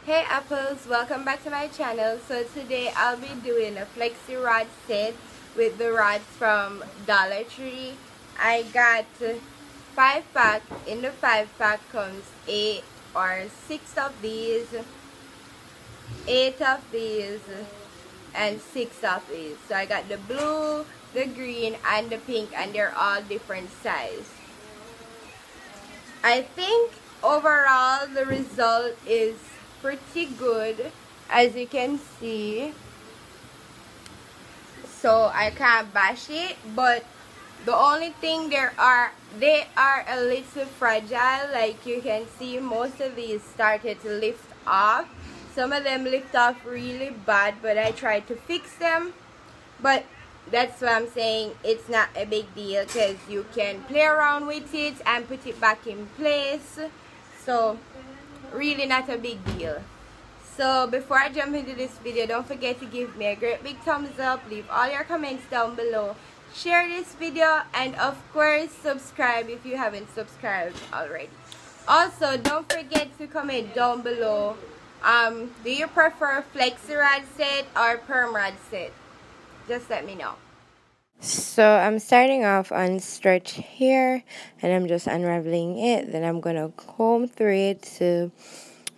Hey apples, welcome back to my channel. So today I'll be doing a flexi rod set with the rods from Dollar Tree. I got 5-pack. In the 5-pack comes 8 or 6 of these, 8 of these, and 6 of these. So I got the blue, the green, and the pink, and they're all different size. I think overall the result is pretty good, as you can see. So I can't bash it, but the only thing they are a little fragile. Like you can see, most of these started to lift off. Some of them lift off really bad, but I tried to fix them. But that's what I'm saying, it's not a big deal because you can play around with it and put it back in place. So really not a big deal. So before I jump into this video, don't forget to give me a great big thumbs up, leave all your comments down below, share this video, and of course subscribe if you haven't subscribed already. Also, don't forget to comment down below, do you prefer flexi rod set or perm rod set? Just let me know. So I'm starting off on stretch here, and I'm just unraveling it. Then I'm gonna comb through it to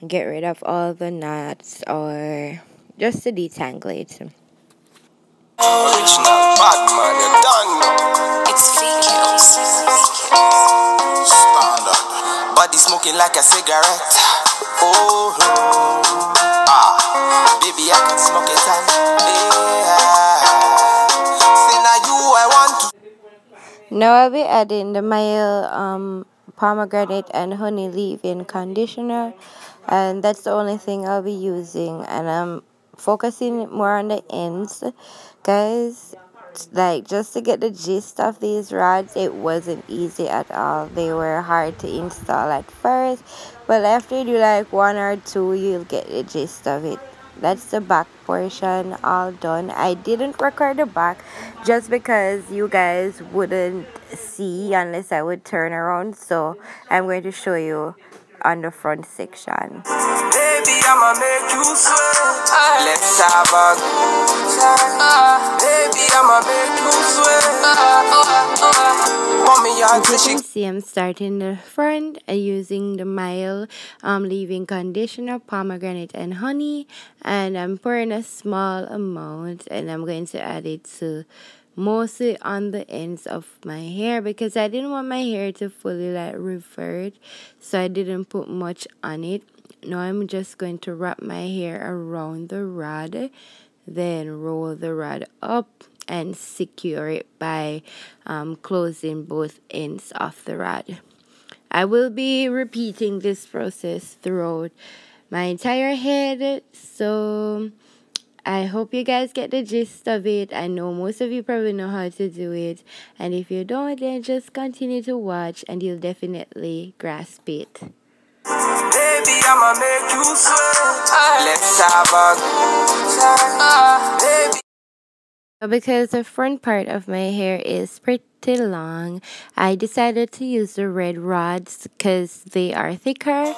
get rid of all the knots or just to detangle it. Original bad man, you don't know. It's Heatless. Standard. Body smoking like a cigarette. Oh, baby, I can smoke it out. Now I'll be adding the mild pomegranate and honey leave-in conditioner, and that's the only thing I'll be using. And I'm focusing more on the ends, guys. Like, just to get the gist of these rods, it wasn't easy at all. They were hard to install at first, but after you do like 1 or 2, you'll get the gist of it. That's the back portion all done. I didn't record the back just because you guys wouldn't see unless I would turn around, so I'm going to show you on the front section. Baby, I'ma make you sweat. Let's have a good time. Baby, I'ma make you sweat. As you can see, I'm starting the front using the mild leave-in conditioner, pomegranate and honey, and I'm pouring a small amount, and I'm going to add it to mostly on the ends of my hair because I didn't want my hair to fully like revert, so I didn't put much on it. Now I'm just going to wrap my hair around the rod, then roll the rod up and secure it by closing both ends of the rod. I will be repeating this process throughout my entire head, so I hope you guys get the gist of it. I know most of you probably know how to do it, and if you don't, then just continue to watch and you'll definitely grasp it. Baby, I'ma make you sweat. Let's have a good time. Baby. Because the front part of my hair is pretty long, I decided to use the red rods because they are thicker.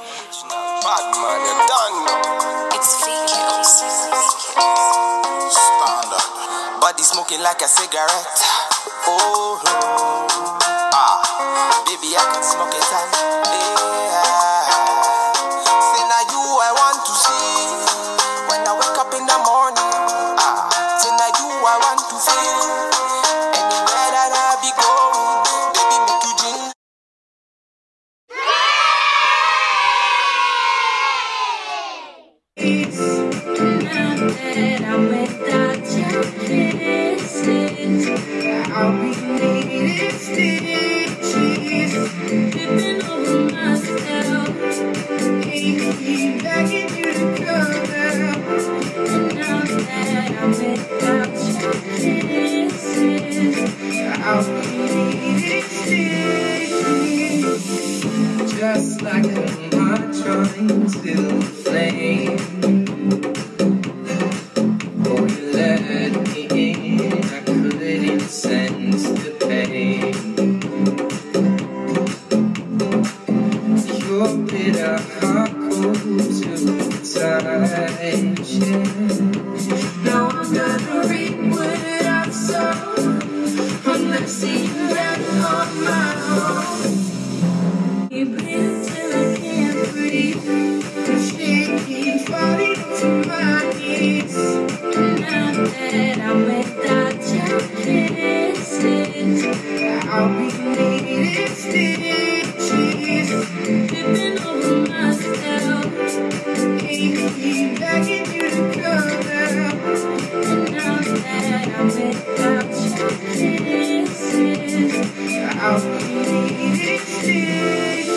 It's Heatless. Standard. Body smoking like a cigarette. Oh, baby, I can smoke it out. Say now you I want to see when I wake up in the morning. Say now you I want to feel anywhere that I be going. Baby, make you drink. Now that I'm without your kisses, I'll be needing stitches, tripping over myself, keep begging you to come out. And now that I'm without your kisses, I'll be needing stitches, just like a heart trying to flame. Your bitter heart cold to time, yeah. Now I'm gonna reap what I've sown. I'm not seeing that on my own. You breathe till I can't breathe. The shaking falling to my knees. Now that I'm without your kisses, I'll be needing stitches, tripping over myself, ain't begging you to come out. And now that I'm without your kisses, I'll be needing stitches,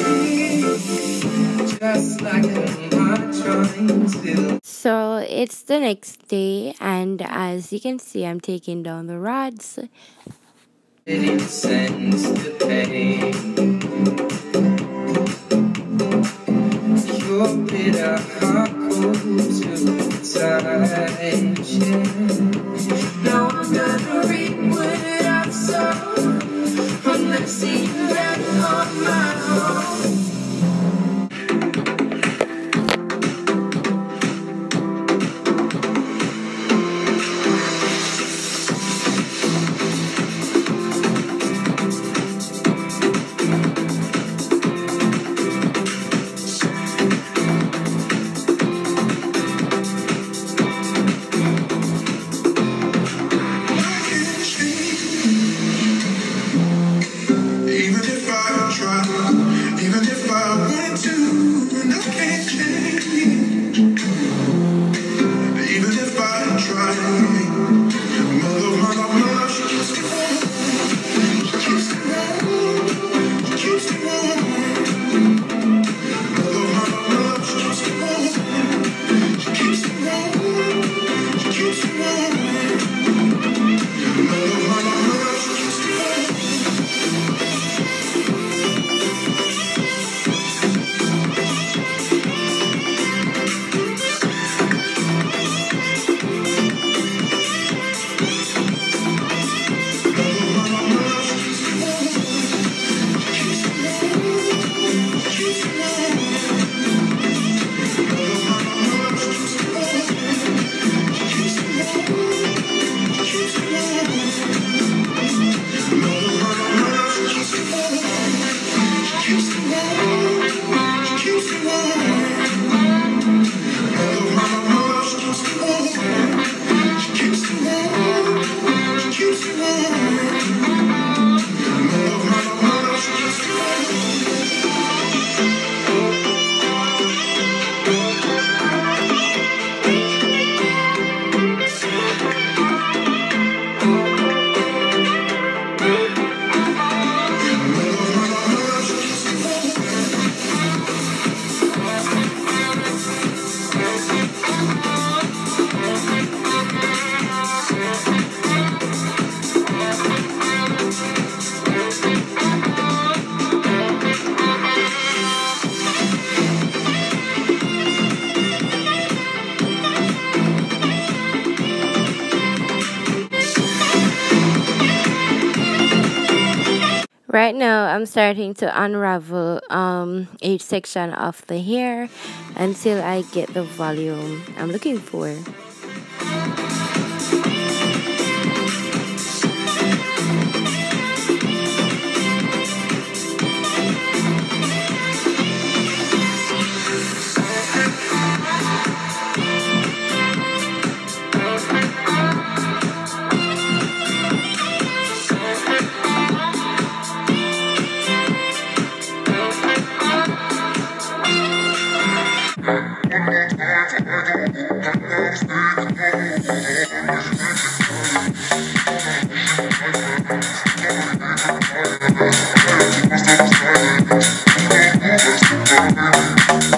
just like I'm not trying to. So it's the next day, and as you can see, I'm taking down the rods. It sends the pain. Your bitter heart goes to time, yeah. Now I'm gonna reap what I've sown. I'm not seeing that on my own. Right now, I'm starting to unravel each section of the hair until I get the volume I'm looking for.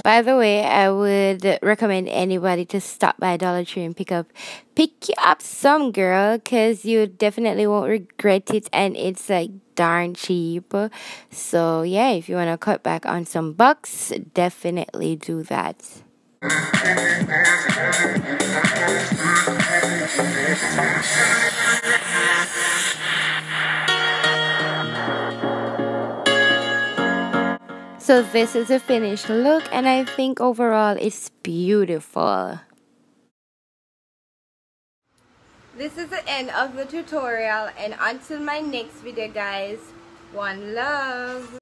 By the way, I would recommend anybody to stop by Dollar Tree and pick you up some, girl, because you definitely won't regret it, and it's like darn cheap. So yeah, if you want to cut back on some bucks, definitely do that. So this is a finished look, and I think overall it's beautiful. This is the end of the tutorial, and until my next video guys, one love.